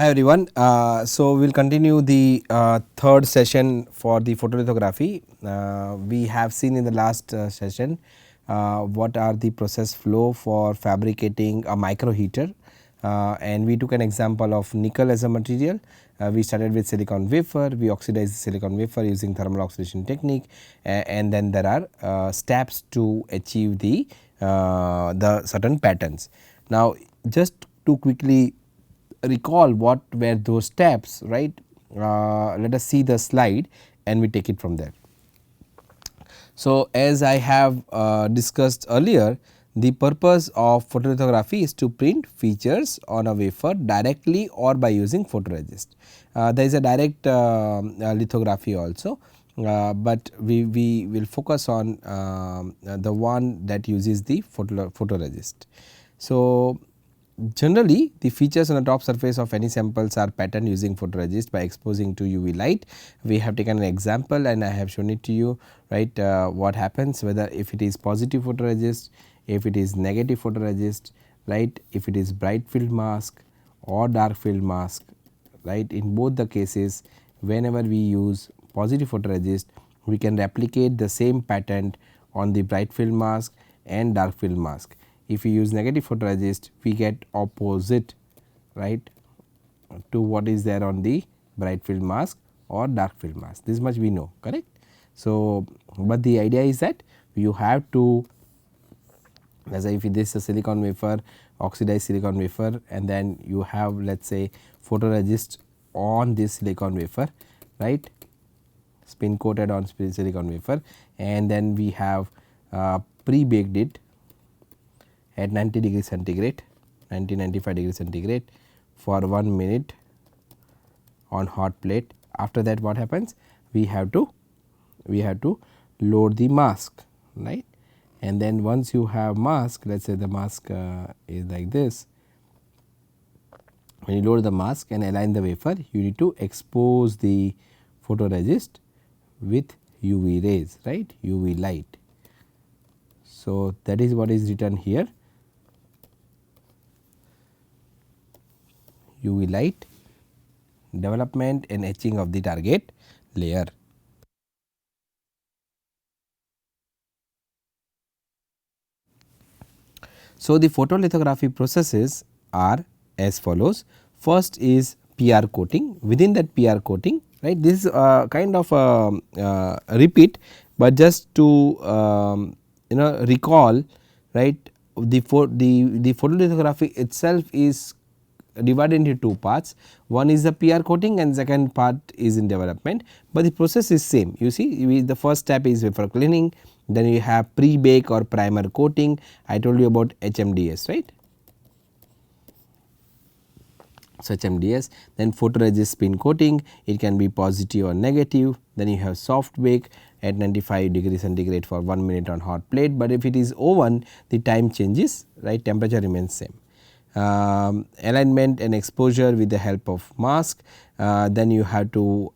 Hi everyone. So we will continue the third session for the photolithography. We have seen in the last session what are the process flow for fabricating a micro heater, and we took an example of nickel as a material. We started with silicon wafer, we oxidized the silicon wafer using thermal oxidation technique, and then there are steps to achieve the certain patterns. Now just to quickly recall what were those steps, right. Let us see the slide and we take it from there. So, as I have discussed earlier, the purpose of photolithography is to print features on a wafer directly or by using photoresist. There is a direct lithography also, but we will focus on the one that uses the photoresist. So, generally the features on the top surface of any samples are patterned using photoresist by exposing to UV light. We have taken an example and I have shown it to you, right. What happens whether if it is positive photoresist, if it is negative photoresist, right, if it is bright field mask or dark field mask, right. In both the cases, whenever we use positive photoresist, we can replicate the same pattern on the bright field mask and dark field mask. If we use negative photoresist, we get opposite, right, to what is there on the bright field mask or dark field mask. This much we know, correct. So, but the idea is that you have to, as if this is a silicon wafer, oxidized silicon wafer, and then you have, let us say, photoresist on this silicon wafer, right, spin coated on silicon wafer, and then we have pre baked it at 90 degree centigrade, 95 degree centigrade for 1 minute on hot plate. After that what happens? We have to load the mask, right, and then once you have mask, let us say the mask is like this. When you load the mask and align the wafer, you need to expose the photoresist with UV rays, right, UV light. So, that is what is written here, UV light, development and etching of the target layer. So, the photolithography processes are as follows. First is PR coating. Within that PR coating, right, this is kind of a repeat, but just to recall, right, the photolithography itself is divided into two parts. One is the PR coating and second part is in development, but the process is same. You see, the first step is wafer cleaning, then you have pre-bake or primer coating. I told you about HMDS, right. So, HMDS, then photoresist spin coating, it can be positive or negative. Then you have soft bake at 95 degree centigrade for 1 minute on hot plate, but if it is oven, the time changes, right, temperature remains same. Alignment and exposure with the help of mask, then you have to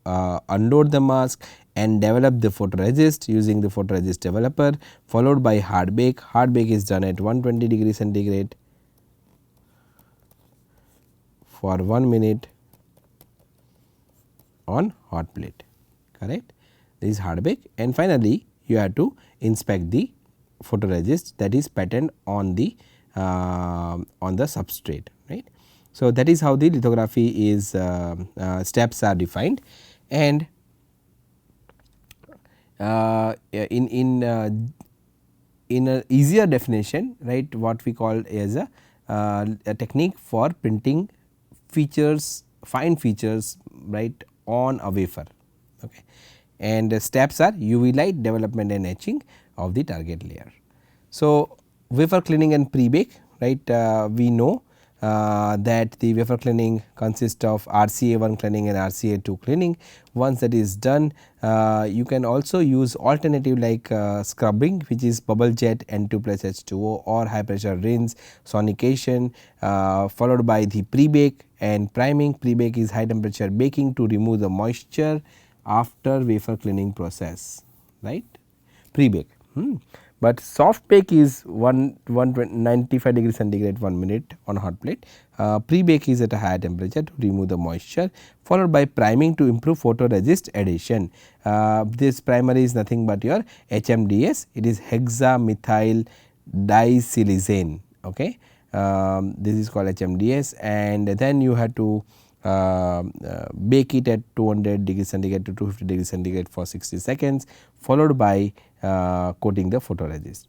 unload the mask and develop the photoresist using the photoresist developer, followed by hard bake. Hard bake is done at 120 degree centigrade for 1 minute on hot plate, correct. This is hard bake, and finally you have to inspect the photoresist that is patterned on the substrate, right. So, that is how the lithography is steps are defined, and in a easier definition, right, what we call as a technique for printing features, fine features, right, on a wafer, okay. And the steps are UV light, development and etching of the target layer. So, wafer cleaning and pre-bake, right, we know that the wafer cleaning consists of RCA1 cleaning and RCA2 cleaning. Once that is done, you can also use alternative like scrubbing, which is bubble jet N2 plus H2O, or high pressure rinse, sonication, followed by the pre-bake and priming. Pre-bake is high temperature baking to remove the moisture after wafer cleaning process, right, pre-bake. but soft bake is 195 degrees centigrade 1 minute on a hot plate. Pre bake is at a higher temperature to remove the moisture, followed by priming to improve photoresist adhesion. This primer is nothing but your HMDS, it is hexamethyl disilizane. Okay. This is called HMDS, and then you have to bake it at 200 degrees centigrade to 250 degrees centigrade for 60 seconds, followed by coating the photoresist.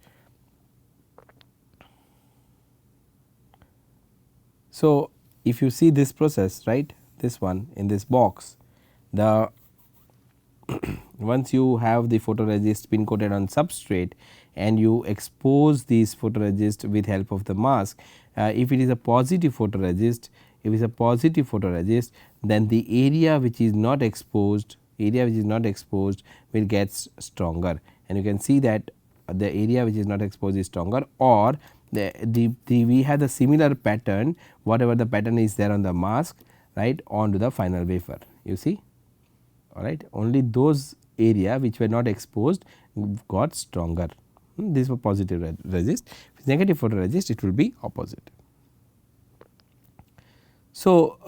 So, if you see this process, right, this one in this box, the once you have the photoresist spin coated on substrate and you expose this photoresist with help of the mask, if it is a positive photoresist, if it is a positive photoresist, then the area which is not exposed, will get stronger, and you can see that the area which is not exposed is stronger, or we have the similar pattern, whatever the pattern is there on the mask, right, onto the final wafer. You see, all right, only those area which were not exposed got stronger. This was positive resist. If negative photoresist, it will be opposite. So,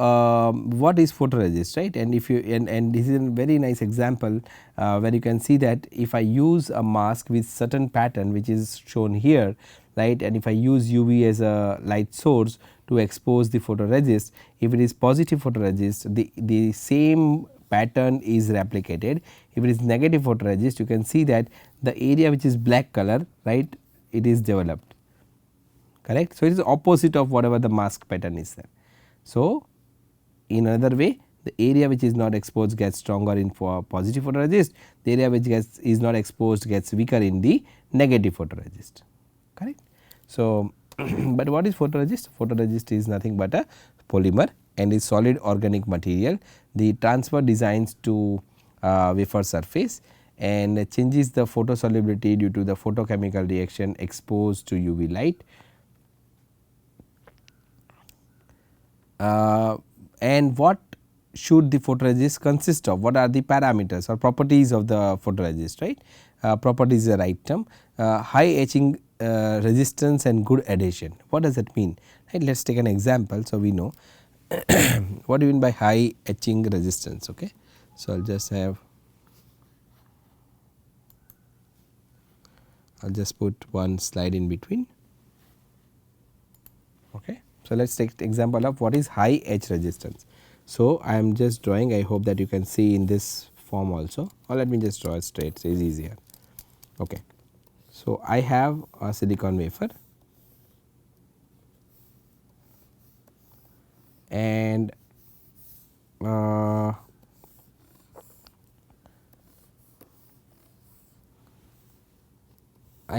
what is photoresist, right, and if you and this is a very nice example where you can see that if I use a mask with certain pattern which is shown here, right, and if I use UV as a light source to expose the photoresist, if it is positive photoresist, the same pattern is replicated. If it is negative photoresist, you can see that the area which is black color, right, it is developed, correct. So, it is opposite of whatever the mask pattern is there. So, in another way, the area which is not exposed gets stronger in for positive photoresist, the area which is not exposed gets weaker in the negative photoresist, correct. So, but what is photoresist? Photoresist is nothing but a polymer and is solid organic material. The transfer designs to wafer surface and changes the photosolubility due to the photochemical reaction exposed to UV light. And what should the photoresist consist of? What are the parameters or properties of the photoresist, right? Properties is the right term. High etching resistance and good adhesion. What does that mean? Right, let us take an example. So, we know what do you mean by high etching resistance. Okay. So, I will just have, I will just put one slide in between. Okay. So, let us take the example of what is high etch resistance. So, I am just drawing, I hope that you can see in this form also, or let me just draw it straight, so it is easier. Okay. So, I have a silicon wafer and I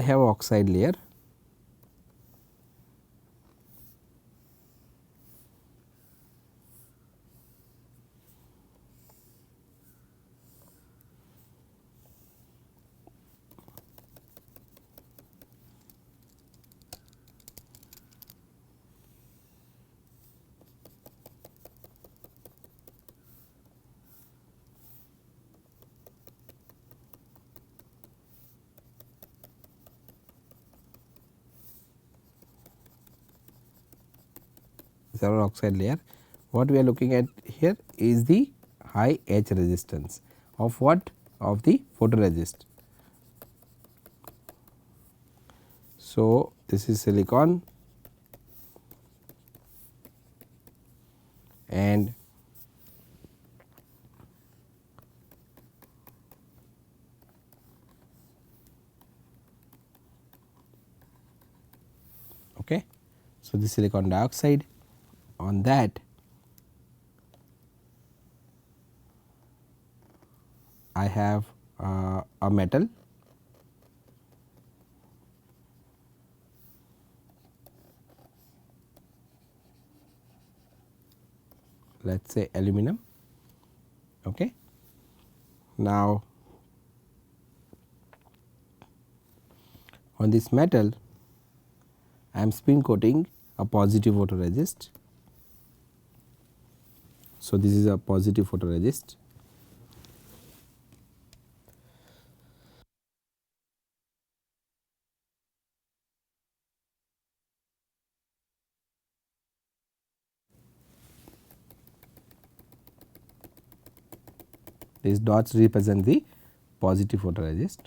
have oxide layer . Is our oxide layer. What we are looking at here is the high etch resistance of what? Of the photoresist. So, this is silicon and okay. So, this silicon dioxide, on that I have a metal let us say aluminum. Okay. Now, on this metal I am spin coating a positive photoresist. So, this is a positive photoresist. these dots represent the positive photoresist.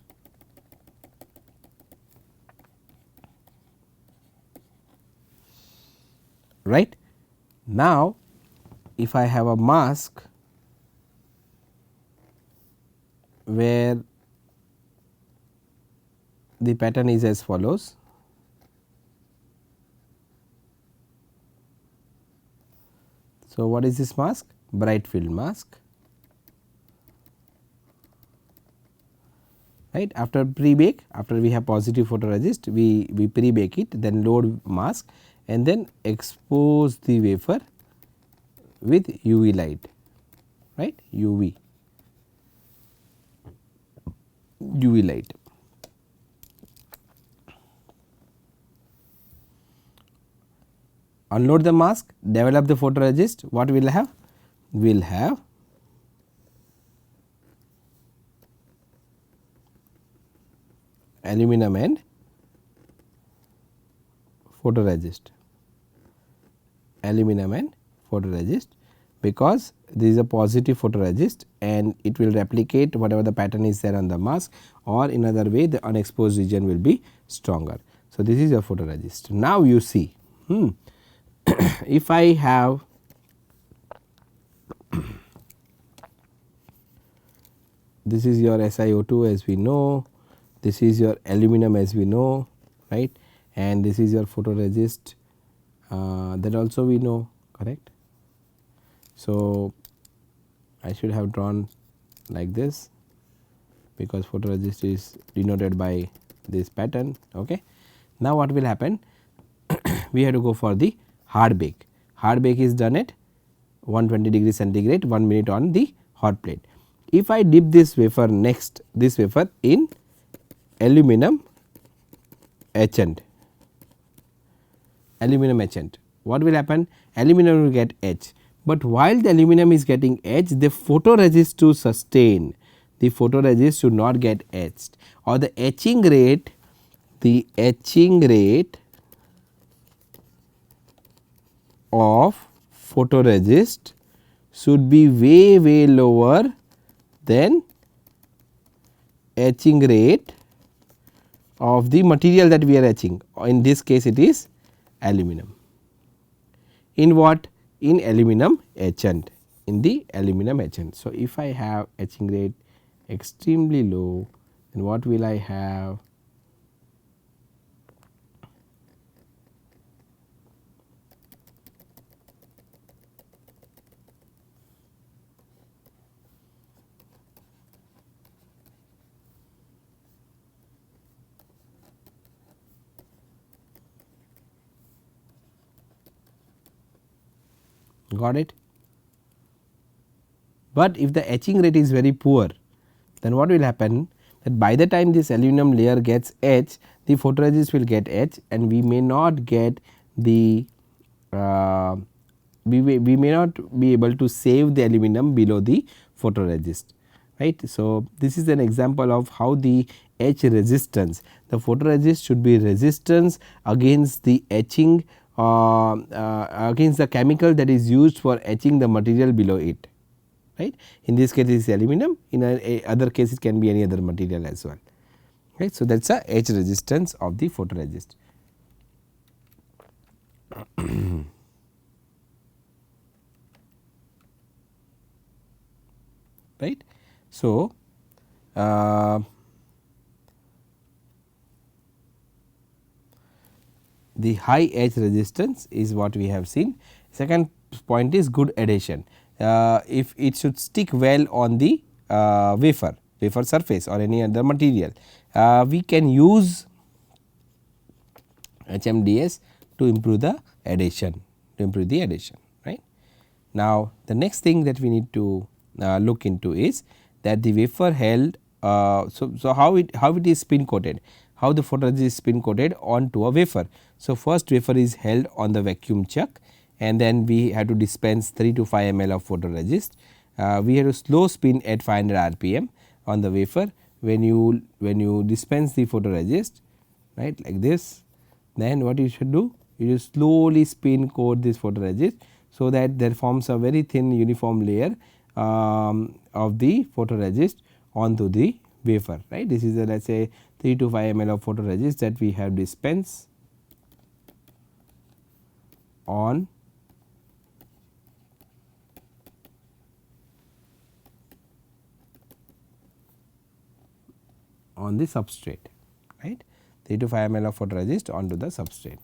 Right. Now, if I have a mask where the pattern is as follows. So, what is this mask? Bright field mask. Right. After pre-bake, after we have positive photoresist, we pre-bake it, then load mask and then expose the wafer with UV light, right, UV light. Unload the mask, develop the photoresist, what we will have? We will have aluminum and photoresist, because this is a positive photoresist and it will replicate whatever the pattern is there on the mask, or in other way the unexposed region will be stronger. So, this is your photoresist. Now, you see if I have this is your SiO2 as we know, this is your aluminum as we know, right, and this is your photoresist that also we know, correct. So, I should have drawn like this because photoresist is denoted by this pattern. Okay. Now, what will happen? We have to go for the hard bake. Hard bake is done at 120 degree centigrade, 1 minute on the hot plate. If I dip this wafer in aluminum etchant, what will happen? Aluminum will get etched, but while the aluminum is getting etched, the photoresist to sustain, the photoresist should not get etched, or the etching rate of photoresist should be way lower than etching rate of the material that we are etching. In this case, it is aluminum. In what? In aluminum etchant, in the aluminum etchant. So, if I have etching rate extremely low, then what will I have? Got it? But if the etching rate is very poor, then what will happen? That by the time this aluminum layer gets etched, the photoresist will get etched and we may not get the we may not be able to save the aluminum below the photoresist, right. So, this is an example of how the etch resistance, the photoresist should be resistance against the etching against the chemical that is used for etching the material below it, right. In this case it is aluminum, in other case it can be any other material as well, right. So, that is a etch resistance of the photoresist. Right. So, the high etch resistance is what we have seen. Second point is good adhesion. If it should stick well on the wafer surface or any other material, we can use HMDS to improve the adhesion, right. Now, the next thing that we need to look into is that the wafer held, so how it is spin coated, how the photoresist is spin coated onto a wafer. So, first wafer is held on the vacuum chuck and then we have to dispense 3 to 5 ml of photoresist. We have to slow spin at 500 rpm on the wafer. When you dispense the photoresist, right, like this, then what you should do? You slowly spin coat this photoresist, so that there forms a very thin uniform layer of the photoresist onto the wafer, right. This is a, let us say 3 to 5 ml of photoresist that we have dispensed on the substrate, right, 3 to 5 ml of photoresist onto the substrate.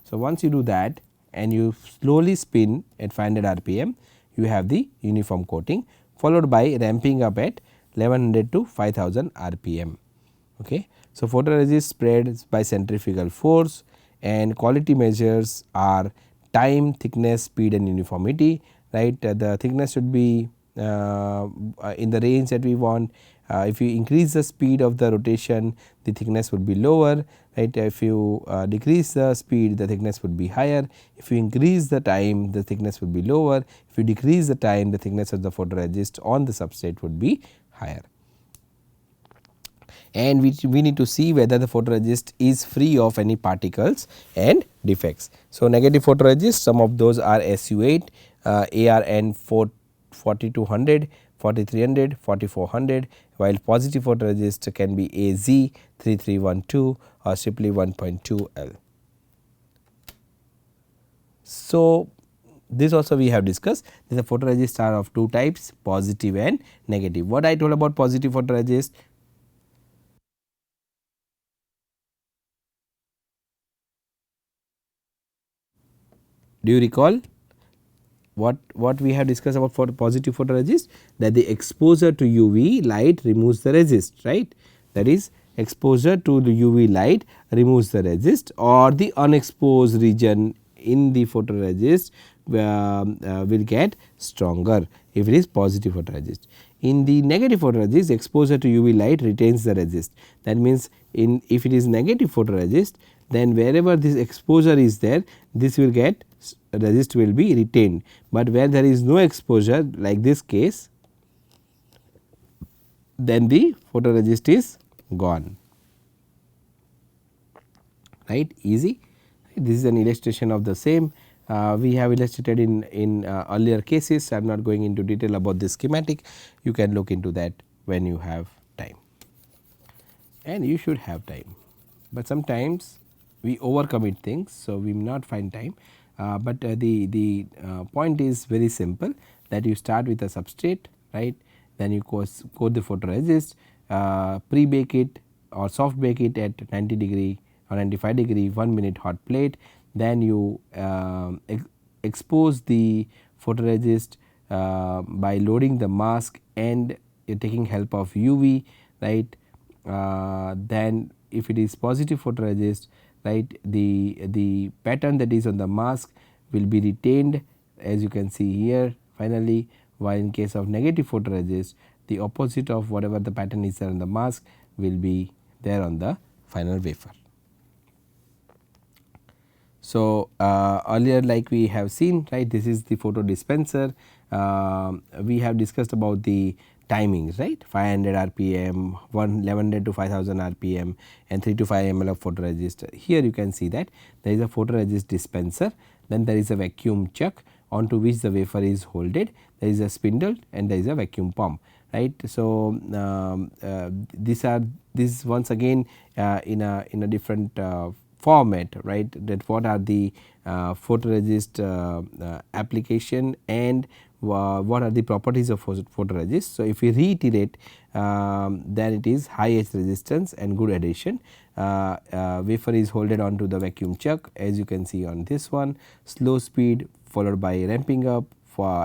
So, once you do that and you slowly spin at 500 rpm, you have the uniform coating, followed by ramping up at 1100 to 5000 rpm. Okay. So, photoresist spreads by centrifugal force, and quality measures are time, thickness, speed and uniformity, right. The thickness should be in the range that we want. If you increase the speed of the rotation, the thickness would be lower, right. If you decrease the speed, the thickness would be higher. If you increase the time, the thickness would be lower. If you decrease the time, the thickness of the photoresist on the substrate would be higher. And we need to see whether the photoresist is free of any particles and defects. So, negative photoresist, some of those are SU8, ARN 4200, 4300, 4400, while positive photoresist can be AZ 3312 or simply 1.2 L. So, this also we have discussed. The photoresist are of two types, positive and negative. What I told about positive photoresist? Do you recall what we have discussed about for positive photoresist? That the exposure to UV light removes the resist, right. That is, exposure to the UV light removes the resist, or the unexposed region in the photoresist will get stronger if it is positive photoresist. In the negative photoresist, exposure to UV light retains the resist. That means, if it is negative photoresist, then wherever this exposure is there, this will get resist will be retained, but where there is no exposure like this case, then the photoresist is gone, right. Easy. This is an illustration of the same. We have illustrated in earlier cases. I am not going into detail about this schematic. You can look into that when you have time, and you should have time, but sometimes we overcommit things. So, we may not find time, but the point is very simple, that you start with a substrate, right. Then you coat the photoresist, pre-bake it or soft bake it at 90 degree or 95 degree 1 minute hot plate. Then you expose the photoresist by loading the mask and taking help of UV, right. Then if it is positive photoresist, right, the pattern that is on the mask will be retained, as you can see here finally, while in case of negative photoresist, the opposite of whatever the pattern is there on the mask will be there on the final wafer. So, earlier, like we have seen, right, this is the photo dispenser. We have discussed about the timings, right, 500 rpm, 1100 to 5000 rpm and 3 to 5 ml of photoresist. Here you can see that there is a photoresist dispenser, then there is a vacuum chuck onto which the wafer is holded, there is a spindle and there is a vacuum pump, right. So, this once again in a different format, right, that what are the photoresist application and what are the properties of photoresist. So, if we reiterate, then it is high edge resistance and good adhesion. Wafer is holded onto the vacuum chuck, as you can see on this one, slow speed followed by ramping up,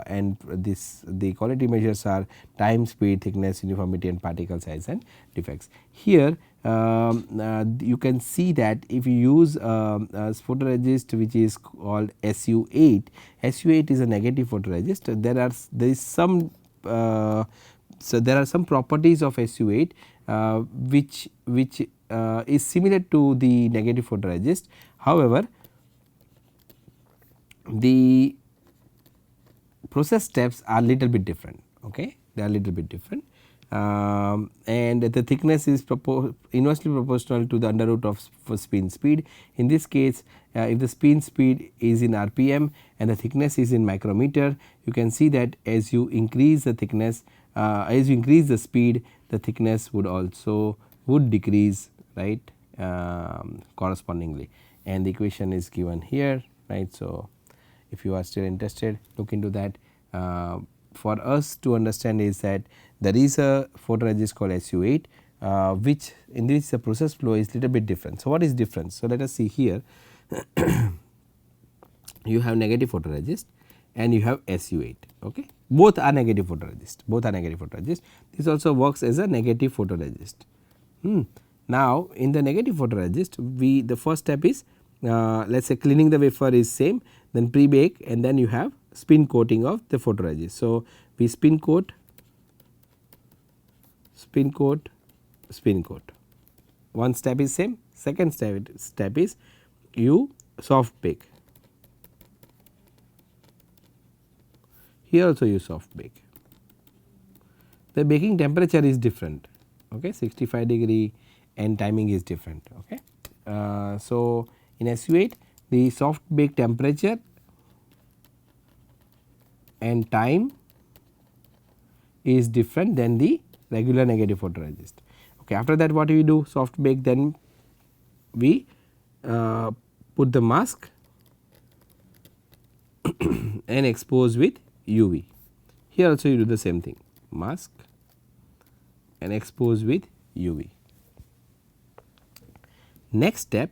and the quality measures are time, speed, thickness, uniformity and particle size and defects. Here you can see that if you use a photoresist which is called SU8, SU8 is a negative photoresist. There is some so there are some properties of SU8 which is similar to the negative photoresist. However, the process steps are little bit different, okay, they are little bit different, and the thickness is inversely proportional to the under root of spin speed. In this case, if the spin speed is in rpm and the thickness is in micrometer, you can see that as you increase the thickness, as you increase the speed, the thickness would also would decrease, right, correspondingly, and the equation is given here, right. So, if you are still interested, look into that. For us to understand is that there is a photoresist called SU8, which in this the process flow is little bit different. So, what is different? So, let us see here. You have negative photoresist and you have SU8. Okay, both are negative photoresist. Both are negative photoresist. This also works as a negative photoresist. Now, in the negative photoresist, the first step is let us say cleaning the wafer is same, then pre-bake, and then you have spin coating of the photoresist. So, we spin coat, spin coat, spin coat. One step is same. Second step is you soft bake. Here also you soft bake. The baking temperature is different, okay, 65 degree and timing is different. Okay. So, in SU8 the soft bake temperature and time is different than the regular negative photoresist. Okay. After that what we do, soft bake, then we put the mask and expose with UV. Here also you do the same thing, mask and expose with UV. Next step,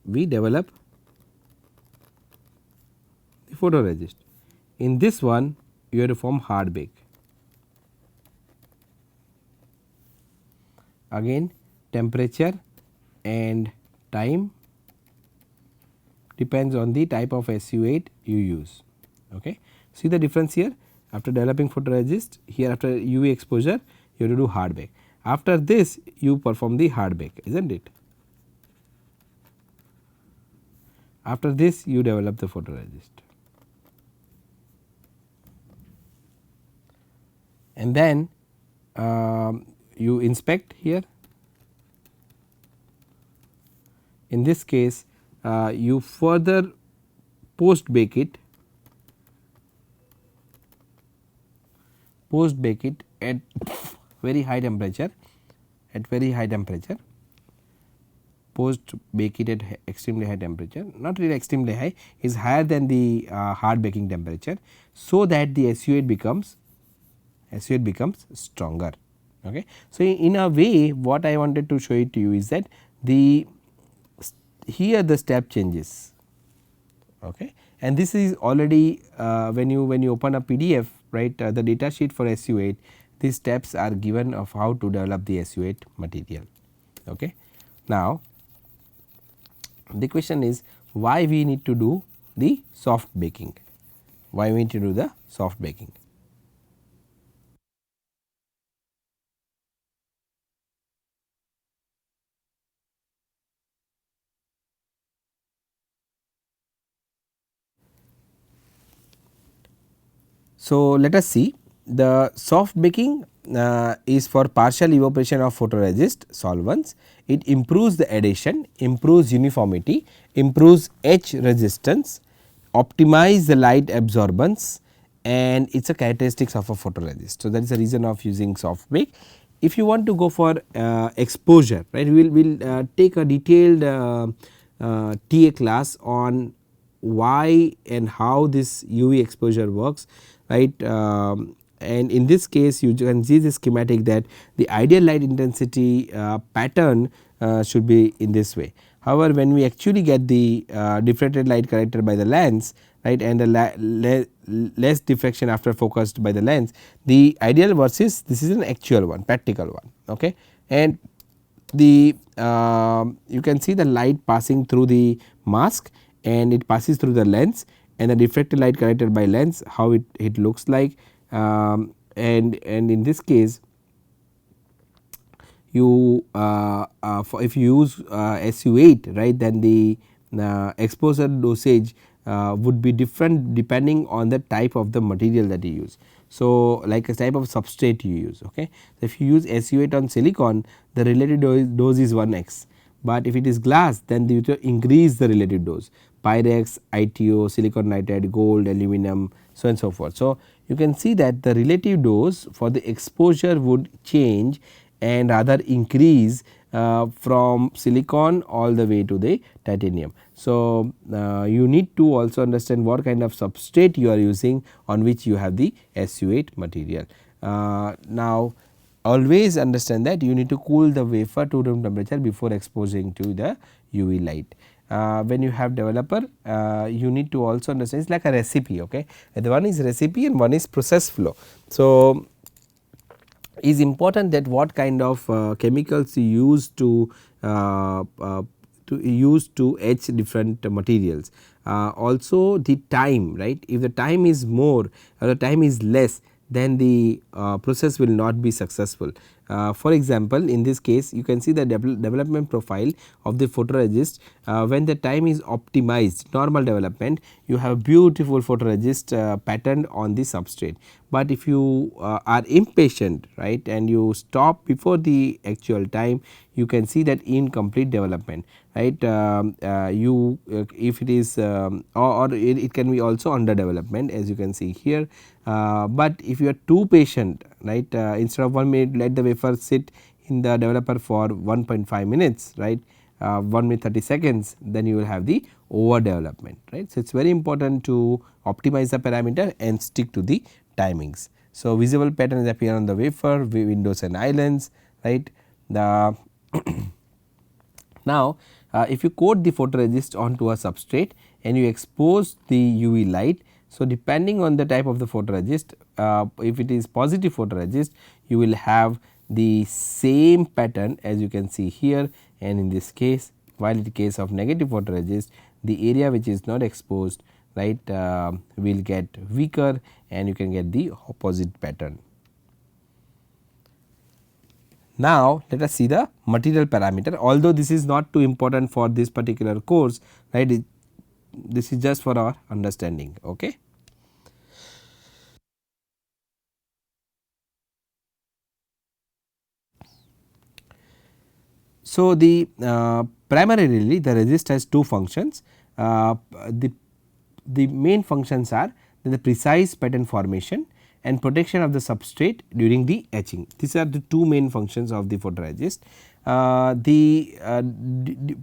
we develop the photoresist. In this one you have to form hard bake. Again temperature and time depends on the type of SU8 you use. Okay. See the difference here, after developing photoresist, here after UV exposure you have to do hard bake. After this you perform the hard bake, is not it? After this you develop the photoresist, and then you inspect here. In this case you further post bake it, at very high temperature, post bake it at extremely high temperature, not really extremely high, is higher than the hard baking temperature, so that the SU8 becomes stronger. Okay. So, in a way what I wanted to show it to you is that here the step changes, okay, and this is already when you open a PDF, right, the data sheet for SU8, these steps are given of how to develop the SU8 material. Okay. Now, the question is why we need to do the soft baking, why we need to do the soft baking. So, let us see, the soft baking is for partial evaporation of photoresist solvents. It improves the adhesion, improves uniformity, improves etch resistance, optimize the light absorbance, and it is a characteristics of a photoresist. So, that is the reason of using soft bake. If you want to go for exposure, right, we will take a detailed TA class on why and how this UV exposure works, right. And in this case you can see the schematic that the ideal light intensity pattern should be in this way. However, when we actually get the diffracted light collected by the lens, right, and the less diffraction after focused by the lens, the ideal versus this is an actual one, practical one. Okay. And the you can see the light passing through the mask and it passes through the lens, and the diffracted light collected by lens, how it looks like, and in this case you if you use SU8, right, then the exposure dosage would be different depending on the type of the material that you use. So, like a type of substrate you use. Okay. So, if you use SU8 on silicon, the related dose is 1x, but if it is glass then you have to increase the relative dose, pyrex, ITO, silicon nitride, gold, aluminum, so on and so forth. So, you can see that the relative dose for the exposure would change and rather increase from silicon all the way to the titanium. So, you need to also understand what kind of substrate you are using on which you have the SU8 material. Now, always understand that you need to cool the wafer to room temperature before exposing to the UV light. When you have developer, you need to also understand it is like a recipe. Okay, the one is recipe and one is process flow. So, is important that what kind of chemicals you use to etch different materials. Also the time, right, if the time is more or the time is less, then the process will not be successful. For example, in this case you can see the development profile of the photoresist. When the time is optimized, normal development, you have beautiful photoresist pattern on the substrate. But if you are impatient, right, and you stop before the actual time, you can see that incomplete development, right. If it is or it can be also under development, as you can see here. But if you are too patient, right, instead of 1 minute, let the wafer sit in the developer for 1.5 minutes, right, 1 minute 30 seconds, then you will have the over development, right. So, it is very important to optimize the parameter and stick to the timings. So, visible patterns appear on the wafer, windows and islands, right. The now, if you coat the photoresist onto a substrate and you expose the UV light. So, depending on the type of the photoresist, if it is positive photoresist, you will have the same pattern as you can see here, and in this case, while in the case of negative photoresist, the area which is not exposed, right, will get weaker and you can get the opposite pattern. Now, let us see the material parameter, although this is not too important for this particular course, right. This is just for our understanding. Okay. So, the primarily the resist has two functions. The main functions are the precise pattern formation and protection of the substrate during the etching. These are the two main functions of the photoresist. The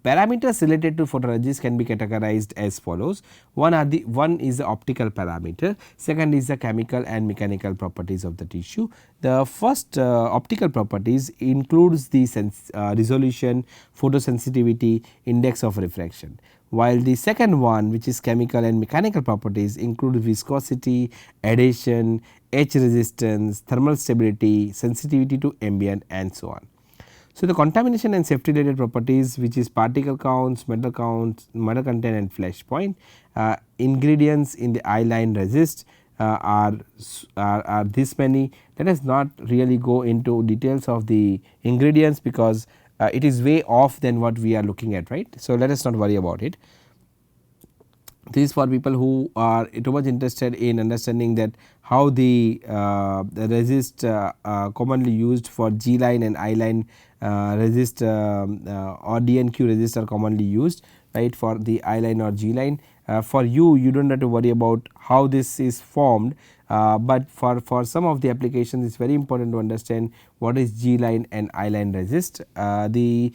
parameters related to photoresist can be categorized as follows. One is the optical parameter, second is the chemical and mechanical properties of the tissue. The first optical properties includes the resolution, photosensitivity, index of refraction, while the second one, which is chemical and mechanical properties, include viscosity, adhesion, etch resistance, thermal stability, sensitivity to ambient and so on. So, the contamination and safety related properties, which is particle counts, metal content and flash point, ingredients in the eye line resist are this many. Let us not really go into details of the ingredients, because it is way off than what we are looking at, right. So, let us not worry about it. This is for people who are too much interested in understanding that how the resist commonly used for G line and I line resist or DNQ resist are commonly used, right, for the I line or G line. For you, you do not have to worry about how this is formed, but for some of the applications it is very important to understand what is G line and I line resist. The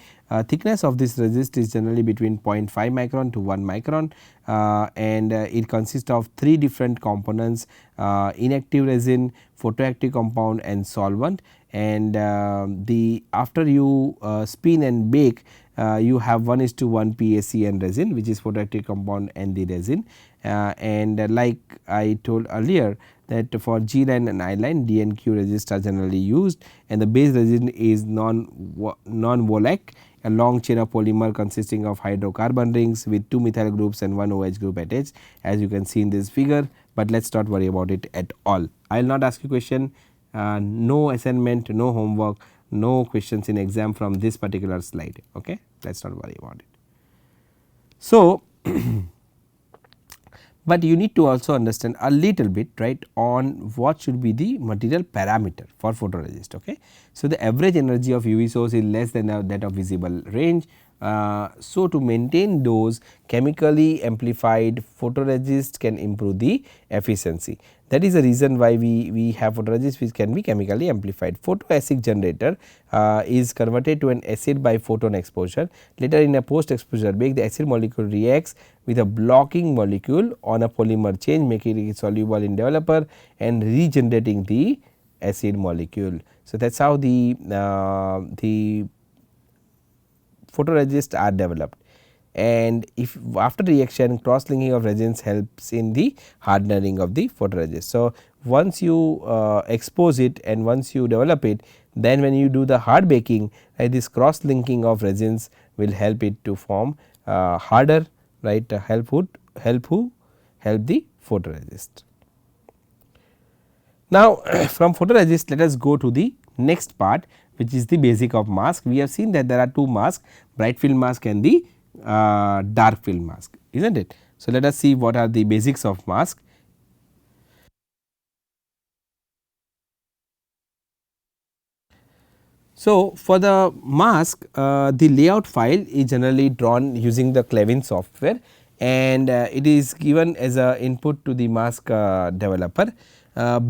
thickness of this resist is generally between 0.5 micron to 1 micron, and it consists of 3 different components: inactive resin, photoactive compound and solvent. And the after you spin and bake, you have 1:1 PAC and resin, which is photoactive compound and the resin. And like I told earlier, that for G line and I line, DNQ resist are generally used, and the base resin is non-Wolak, a long chain of polymer consisting of hydrocarbon rings with 2 methyl groups and 1 OH group attached, as you can see in this figure. But let us not worry about it at all. I will not ask you question, no assignment, no homework, no questions in exam from this particular slide. Okay, let us not worry about it. So, but you need to also understand a little bit, right, on what should be the material parameter for photoresist. Okay. So, the average energy of UV source is less than that of visible range. So, to maintain those, chemically amplified photoresist can improve the efficiency. That is the reason why we have photoresist which can be chemically amplified. Photoacid generator is converted to an acid by photon exposure. Later in a post exposure bake, the acid molecule reacts with a blocking molecule on a polymer chain, making it soluble in developer and regenerating the acid molecule. So, that is how the photoresist are developed, and if after reaction cross linking of resins helps in the hardening of the photoresist. So, once you expose it and once you develop it, then when you do the hard baking, this cross linking of resins will help it to form harder, right, help the photoresist. Now, from photoresist let us go to the next part, which is the basic of mask. We have seen that there are two masks, bright field mask and the dark field mask, is not it. So, let us see what are the basics of mask. So, for the mask the layout file is generally drawn using the Clevin software, and it is given as a input to the mask developer.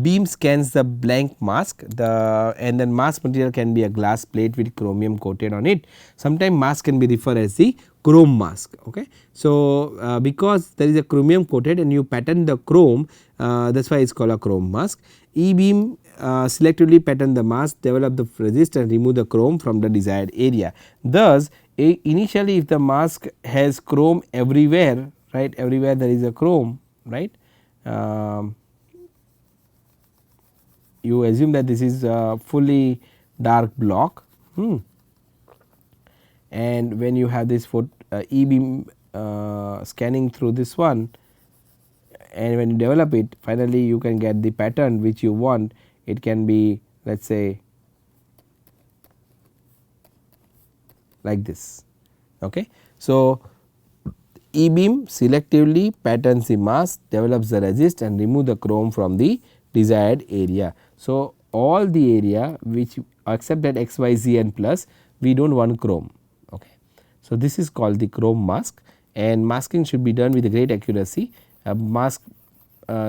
Beam scans the blank mask, and then mask material can be a glass plate with chromium coated on it. Sometimes mask can be referred as the chrome mask. Okay. So, because there is a chromium coated and you pattern the chrome, that is why it is called a chrome mask. E-beam selectively pattern the mask, develop the resist and remove the chrome from the desired area. Thus, initially if the mask has chrome everywhere, right, everywhere there is a chrome, right, you assume that this is a fully dark block, and when you have this E-beam scanning through this one, and when you develop it, finally you can get the pattern which you want. It can be, let us say, like this. Okay. So, E-beam selectively patterns the mask, develops the resist and remove the chrome from the desired area. So, all the area which except that x, y, z and plus, we do not want chrome. Okay. So, this is called the chrome mask, and masking should be done with great accuracy. A mask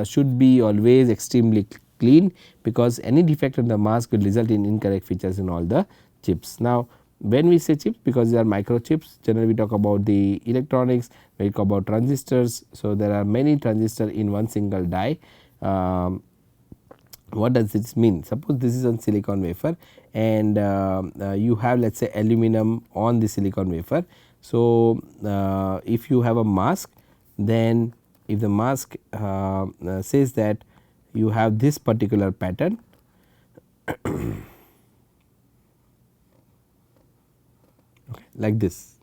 should be always extremely clean, because any defect in the mask will result in incorrect features in all the chips. Now, when we say chips, because they are microchips, generally we talk about the electronics, we talk about transistors. So, there are many transistors in one single die. What does this mean? Suppose this is on silicon wafer, and you have, let us say, aluminum on the silicon wafer. So, if you have a mask, then if the mask says that you have this particular pattern, okay, like this.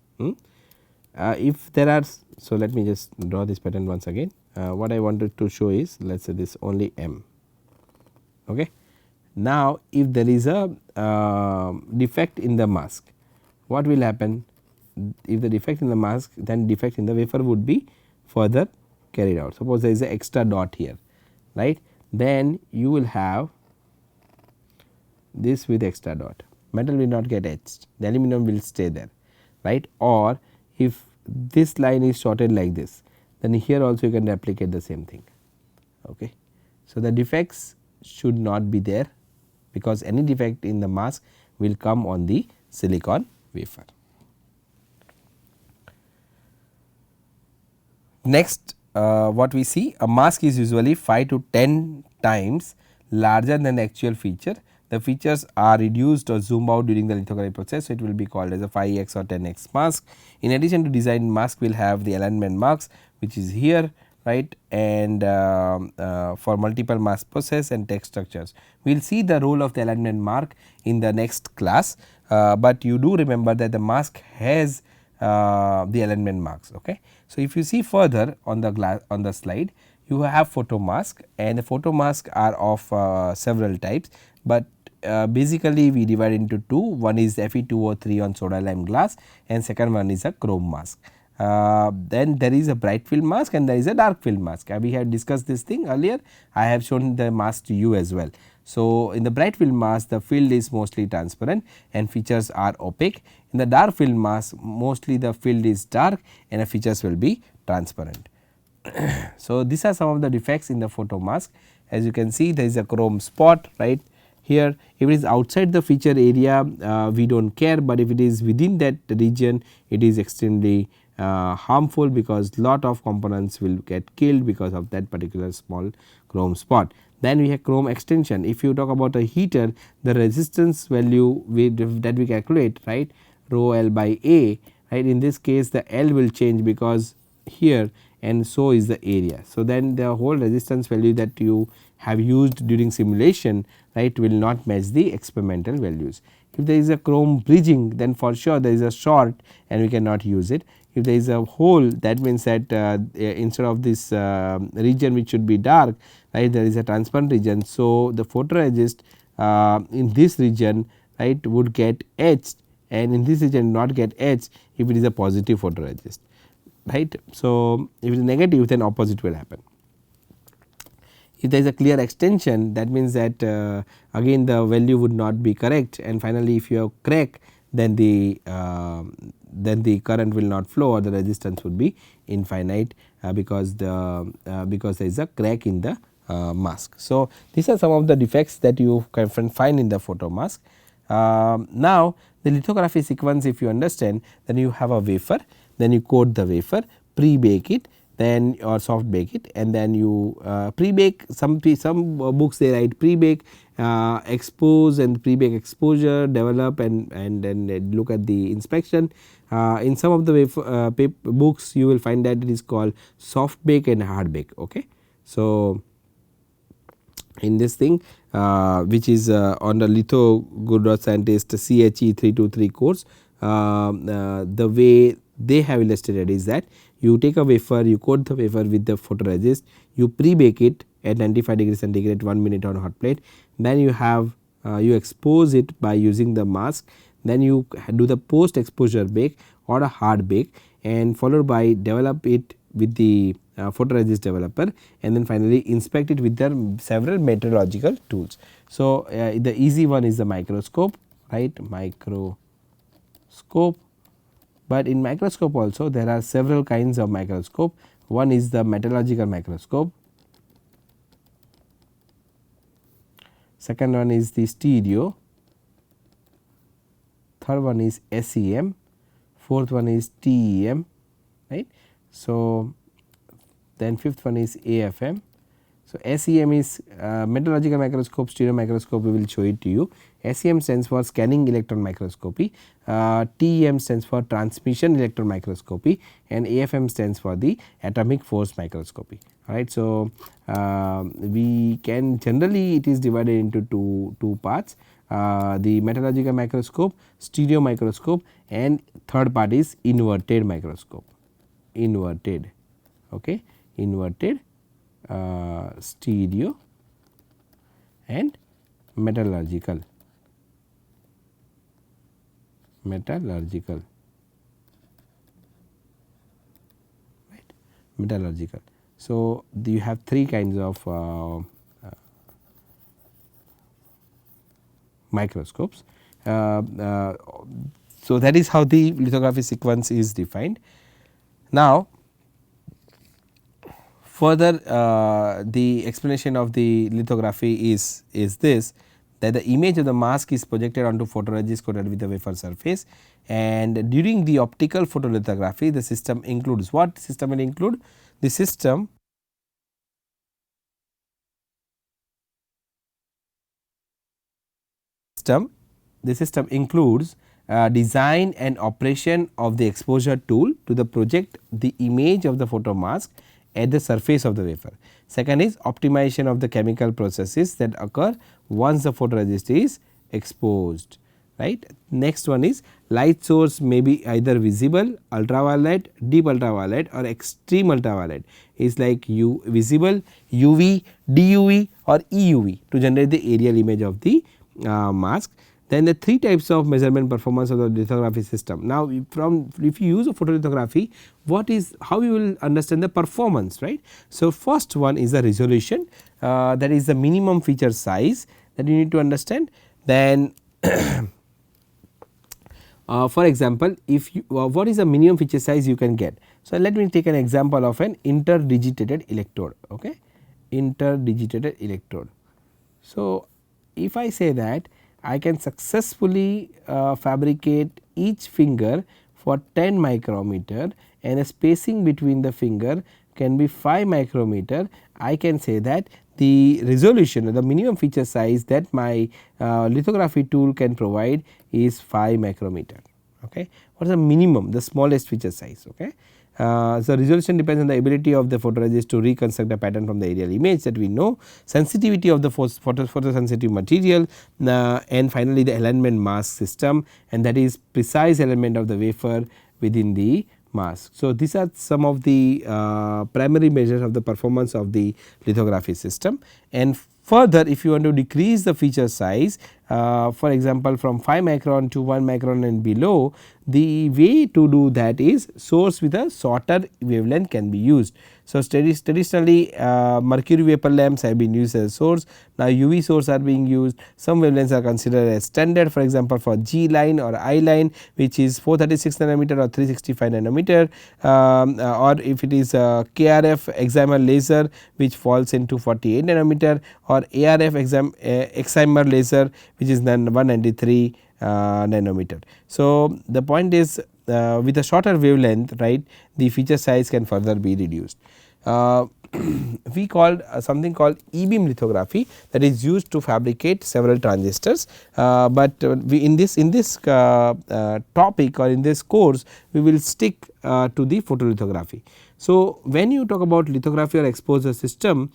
If there are, so let me just draw this pattern once again. What I wanted to show is, let us say this only M. Okay. Now, if there is a defect in the mask, what will happen? If the defect in the mask, then defect in the wafer would be further carried out. Suppose there is an extra dot here, right, then you will have this with extra dot, metal will not get etched, the aluminum will stay there, right. Or if this line is shorted like this, then here also you can replicate the same thing. Okay. So, the defects should not be there, because any defect in the mask will come on the silicon wafer. Next, what we see, a mask is usually 5 to 10 times larger than the actual feature. The features are reduced or zoomed out during the lithography process. So, it will be called as a 5x or 10x mask. In addition to design mask, will have the alignment marks, which is here, right, and for multiple mask process and text structures. We will see the role of the alignment mark in the next class, but you do remember that the mask has the alignment marks. Okay. So, if you see further on the slide, you have photo mask, and the photo mask are of several types, but basically we divide into two. One is Fe2O3 on soda lime glass, and second one is a chrome mask. Then there is a bright field mask and there is a dark field mask. We have discussed this thing earlier. I have shown the mask to you as well. So, in the bright field mask the field is mostly transparent and features are opaque. In the dark field mask mostly the field is dark and the features will be transparent. So, these are some of the defects in the photo mask. As you can see, there is a chrome spot right here. If it is outside the feature area we do not care, but if it is within that region it is extremely harmful, because lot of components will get killed because of that particular small chrome spot. Then we have chrome extension. If you talk about a heater, the resistance value that we calculate, right, rho L by A, right, in this case the L will change because here, and so is the area. So, then the whole resistance value that you have used during simulation, right, will not match the experimental values. If there is a chrome bridging, then for sure there is a short and we cannot use it. If there is a hole, that means that instead of this region which should be dark, right, there is a transparent region. So, the photoresist in this region, right, would get etched, and in this region not get etched if it is a positive photoresist, right. So, if it is negative, then opposite will happen. If there is a clear extension, that means that again the value would not be correct, and finally if you have crack, then the current will not flow or the resistance would be infinite because there is a crack in the mask. So, these are some of the defects that you can find in the photo mask. Now, the lithography sequence, if you understand, then you have a wafer, then you coat the wafer, pre-bake it, then or soft bake it, and then you pre-bake. Some books they write pre-bake, expose and pre-bake exposure, develop and then look at the inspection. In some of the wafer, books you will find that it is called soft bake and hard bake. Okay. So, in this thing which is on the litho good scientist CHE 323 course, the way they have illustrated is that you take a wafer, you coat the wafer with the photoresist, you pre-bake it at 95 degrees centigrade 1 minute on a hot plate, then you have you expose it by using the mask, then you do the post exposure bake or a hard bake, and followed by develop it with the photoresist developer, and then finally inspect it with the several metrological tools. So, the easy one is the microscope, right, microscope. But in microscope also there are several kinds of microscope. One is the metrological microscope, second one is the stereo, third one is SEM, fourth one is TEM, right. So, then fifth one is AFM. So, SEM is metrological microscope, stereo microscope, we will show it to you. SEM stands for scanning electron microscopy, TEM stands for transmission electron microscopy, and AFM stands for the atomic force microscopy. Alright. So, we can generally it is divided into two parts, the metrological microscope, stereo microscope, and third part is inverted microscope, inverted, okay, inverted, stereo and metallurgical, right, metallurgical. So, you have three kinds of microscopes. So, that is how the lithography sequence is defined. Now, further the explanation of the lithography is this, that the image of the mask is projected onto photoresist coated with the wafer surface, and during the optical photolithography the system includes what system will include? The system includes design and operation of the exposure tool to the project the image of the photo mask at the surface of the wafer. Second is optimization of the chemical processes that occur once the photoresist is exposed, right. Next one is light source may be either visible, ultraviolet, deep ultraviolet or extreme ultraviolet is like visible, UV, DUV or EUV to generate the aerial image of the mask. Then the three types of measurement performance of the lithography system. Now, if you use a photolithography, how you will understand the performance, right. So, first one is the resolution, that is the minimum feature size that you need to understand. Then for example, if you what is the minimum feature size you can get. So, let me take an example of an interdigitated electrode. Okay, interdigitated electrode. So, if I say that I can successfully fabricate each finger for 10 micrometer and a spacing between the finger can be 5 micrometer, I can say that the resolution or the minimum feature size that my lithography tool can provide is 5 micrometer. Okay. What is the minimum, the smallest feature size? Okay. So, resolution depends on the ability of the photoresist to reconstruct a pattern from the aerial image that we know, sensitivity of the photosensitive material, and finally, the alignment mask system, and that is precise alignment of the wafer within the mask. So, these are some of the primary measures of the performance of the lithography system. And further, if you want to decrease the feature size, for example, from 5 micron to 1 micron and below, the way to do that is source with a shorter wavelength can be used. So, traditionally mercury vapor lamps have been used as a source. Now, UV source are being used. Some wavelengths are considered as standard, for example, for G line or I line, which is 436 nanometer or 365 nanometer, or if it is KRF excimer laser, which falls into 48 nanometer, or ARF excimer laser, which is then 193 nanometer. So, the point is with a shorter wavelength, right, the feature size can further be reduced. We called something called e-beam lithography, that is used to fabricate several transistors, but we in this topic or in this course we will stick to the photolithography. So, when you talk about lithography or exposure system,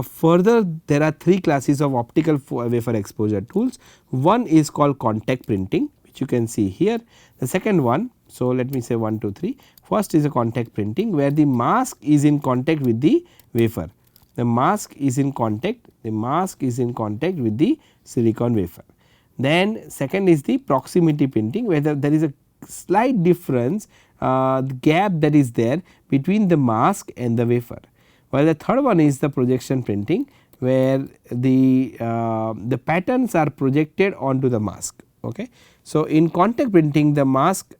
further there are 3 classes of optical wafer exposure tools. One is called contact printing, which you can see here. The second one, so let me say 1, 2, 3. First is a contact printing, where the mask is in contact with the wafer. The mask is in contact with the silicon wafer. Then second is the proximity printing, where there is a slight difference, gap that is there between the mask and the wafer. While the third one is the projection printing, where the patterns are projected onto the mask. Okay. So, in contact printing, the mask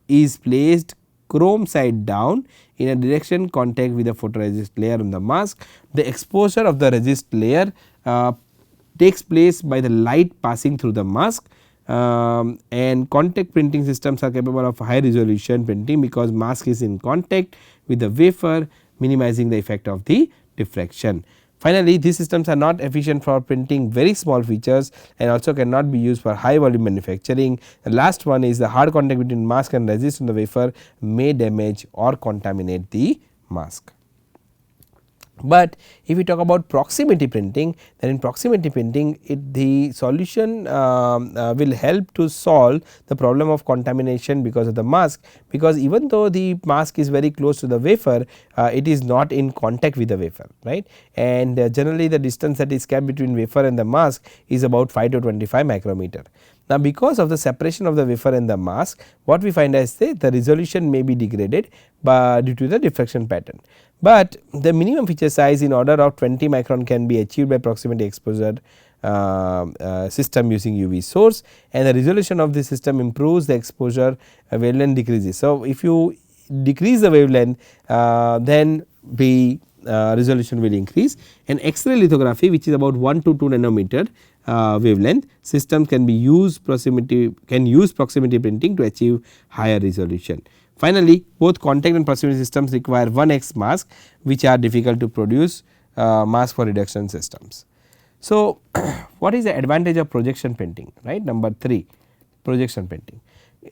is placed chrome side down in a direction contact with the photoresist layer on the mask. The exposure of the resist layer takes place by the light passing through the mask, and contact printing systems are capable of high resolution printing because mask is in contact with the wafer, minimizing the effect of the diffraction. Finally, these systems are not efficient for printing very small features and also cannot be used for high volume manufacturing. The last one is the hard contact between mask and resist on the wafer may damage or contaminate the mask. But if we talk about proximity printing, then in proximity printing the solution will help to solve the problem of contamination because of the mask, because even though the mask is very close to the wafer, it is not in contact with the wafer, right, and generally the distance that is kept between wafer and the mask is about 5 to 25 micrometer. Now, because of the separation of the wafer and the mask, what we find is the resolution may be degraded due to the diffraction pattern, but the minimum feature size in order of 20 micron can be achieved by proximity exposure system using UV source, and the resolution of this system improves, the exposure wavelength decreases. So, if you decrease the wavelength, then the resolution will increase, and X-ray lithography, which is about 1 to 2 nanometer wavelength system can use proximity printing to achieve higher resolution. Finally, both contact and proximity systems require 1x mask, which are difficult to produce mask for reduction systems. So, what is the advantage of projection printing, right? Number 3, projection printing.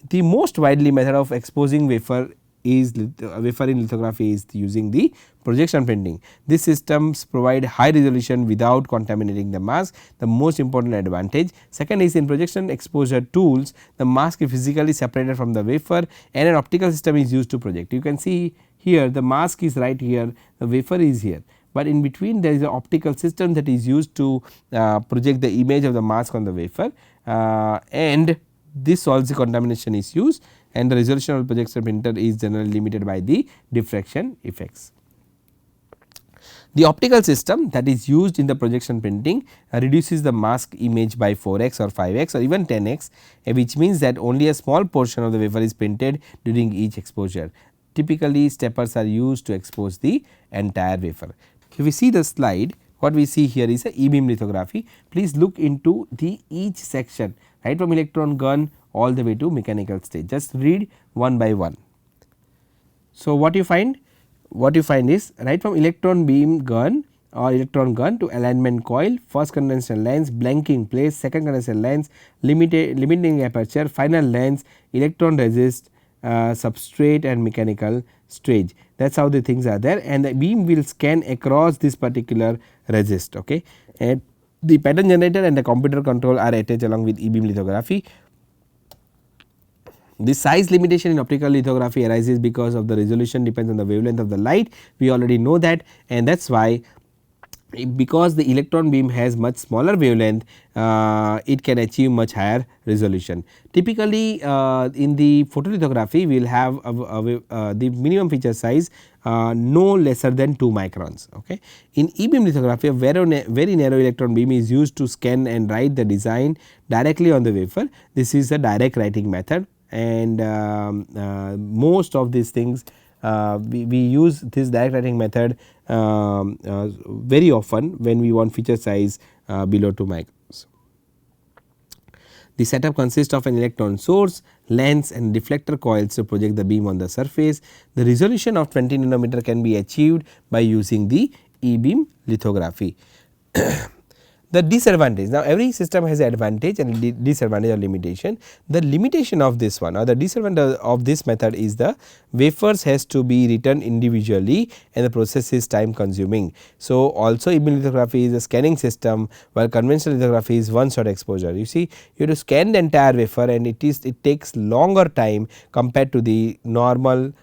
The most widely method of exposing wafer in lithography is using the projection printing. These systems provide high resolution without contaminating the mask, the most important advantage. Second is, in projection exposure tools, the mask is physically separated from the wafer and an optical system is used to project. You can see here the mask is right here, the wafer is here, but in between there is an optical system that is used to project the image of the mask on the wafer, and this solves the contamination is used, and the resolution of the projection printer is generally limited by the diffraction effects. The optical system that is used in the projection printing reduces the mask image by 4x or 5x or even 10x, which means that only a small portion of the wafer is printed during each exposure. Typically, steppers are used to expose the entire wafer. If we see the slide, what we see here is a e-beam lithography. Please look into the each section, right from electron gun all the way to mechanical stage. Just read one by one. So, what you find? What you find is right from electron beam gun or electron gun to alignment coil, first conventional lens, blanking place, second conventional lens, limiting aperture, final lens, electron resist, substrate and mechanical stage. That is how the things are there, and the beam will scan across this particular resist. Okay. And the pattern generator and the computer control are attached along with e-beam lithography. The size limitation in optical lithography arises because of the resolution depends on the wavelength of the light. We already know that, and that is why, because the electron beam has much smaller wavelength, it can achieve much higher resolution. Typically, in the photolithography we will have the minimum feature size no lesser than 2 microns. Okay. In e-beam lithography, a very narrow electron beam is used to scan and write the design directly on the wafer. This is a direct writing method, and most of these things we use this direct writing method very often when we want feature size below 2 microns. The setup consists of an electron source, lens and reflector coils to project the beam on the surface. The resolution of 20 nanometer can be achieved by using the e-beam lithography. The disadvantage, now every system has an advantage and disadvantage or limitation. The limitation of this one or the disadvantage of this method is the wafers has to be written individually and the process is time consuming. So, also e-beam lithography is a scanning system, while conventional lithography is one shot exposure. You see, you have to scan the entire wafer and it takes longer time compared to the normal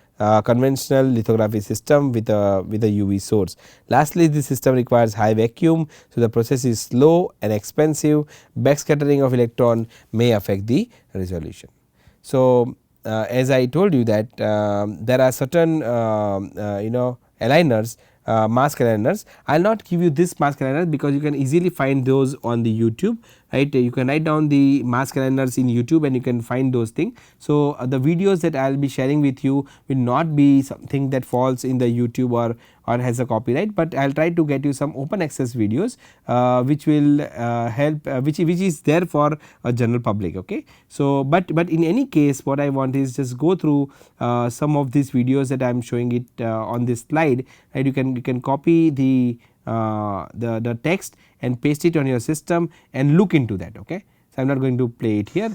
conventional lithography system with a UV source. Lastly, this system requires high vacuum, so the process is slow and expensive. Backscattering of electron may affect the resolution. So, as I told you that there are certain aligners, mask aligners. I will not give you this mask aligner because you can easily find those on the YouTube, right. You can write down the mask aligners in YouTube and you can find those things. So, the videos that I will be sharing with you will not be something that falls in the YouTube or has a copyright, but I will try to get you some open access videos which will help which is there for a general public. Okay. So, but in any case what I want is just go through some of these videos that I am showing it on this slide, right. You can copy the text and paste it on your system and look into that. Okay. So, I am not going to play it here.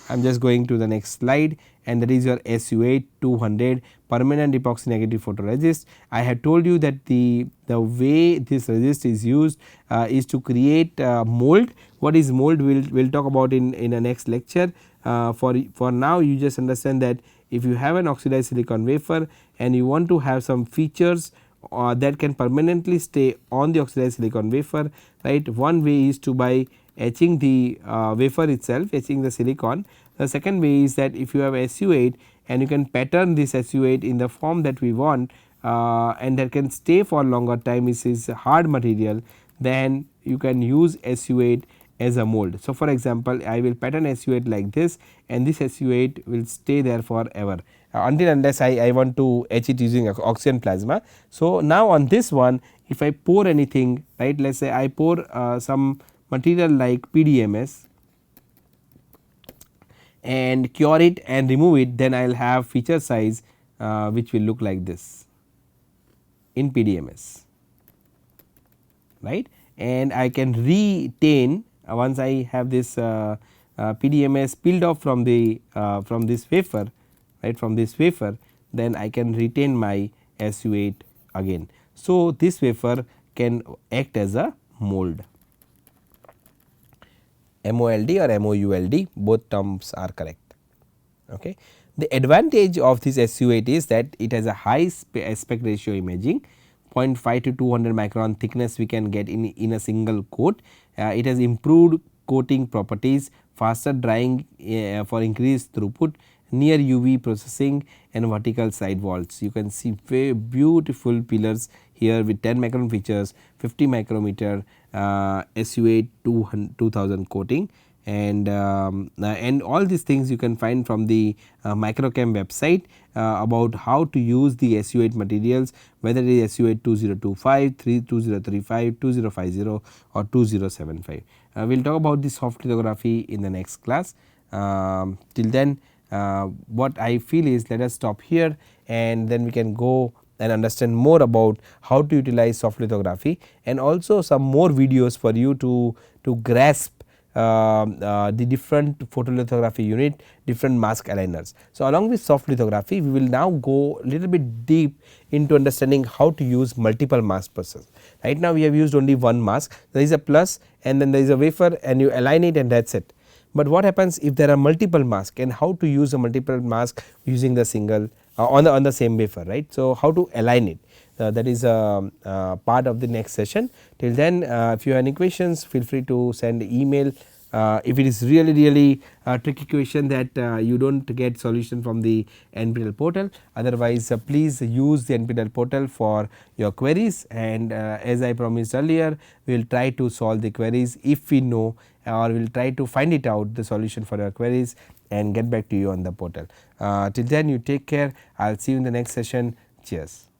I am just going to the next slide, and that is your SU8 200 permanent epoxy negative photoresist. I had told you that the way this resist is used is to create mold. What is mold we will talk about in a next lecture. For now you just understand that if you have an oxidized silicon wafer and you want to have some features that can permanently stay on the oxidized silicon wafer, right. One way is to by etching the wafer itself, etching the silicon. The second way is that if you have SU8 and you can pattern this SU8 in the form that we want and that can stay for longer time, is hard material, then you can use SU8 as a mold. So, for example, I will pattern SU8 like this and this SU8 will stay there forever until unless I want to etch it using oxygen plasma. So, now on this one if I pour anything, right, let us say I pour some material like PDMS and cure it and remove it, then I will have feature size which will look like this in PDMS, right, and I can retain once I have this PDMS peeled off from this wafer, right, from this wafer, then I can retain my SU8 again. So, this wafer can act as a mold. MOLD or MOULD, both terms are correct. Okay. The advantage of this SU8 is that it has a high aspect ratio imaging, 0.5 to 200 micron thickness we can get in a single coat. It has improved coating properties, faster drying for increased throughput, near UV processing and vertical side walls. You can see very beautiful pillars here with 10 micron features, 50 micrometer SU8 2000 coating, and all these things you can find from the Microcam website about how to use the SU8 materials, whether it is SU8 2025, 2035, 2050 or 2075. We will talk about the soft lithography in the next class. Till then, what I feel is, let us stop here and then we can go and understand more about how to utilize soft lithography, and also some more videos for you to grasp the different photolithography unit, different mask aligners. So, along with soft lithography, we will now go a little bit deep into understanding how to use multiple mask process. Right now we have used only one mask, there is a plus and then there is a wafer and you align it and that is it. But what happens if there are multiple masks, and how to use a multiple mask using the single on the same wafer, right. So, how to align it, that is a part of the next session. Till then, if you have any questions, feel free to send email. If it is really tricky question that you do not get solution from the NPTEL portal, otherwise please use the NPTEL portal for your queries, and as I promised earlier, we will try to solve the queries if we know, or we will try to find it out the solution for your queries and get back to you on the portal. Till then, you take care. I will see you in the next session. Cheers.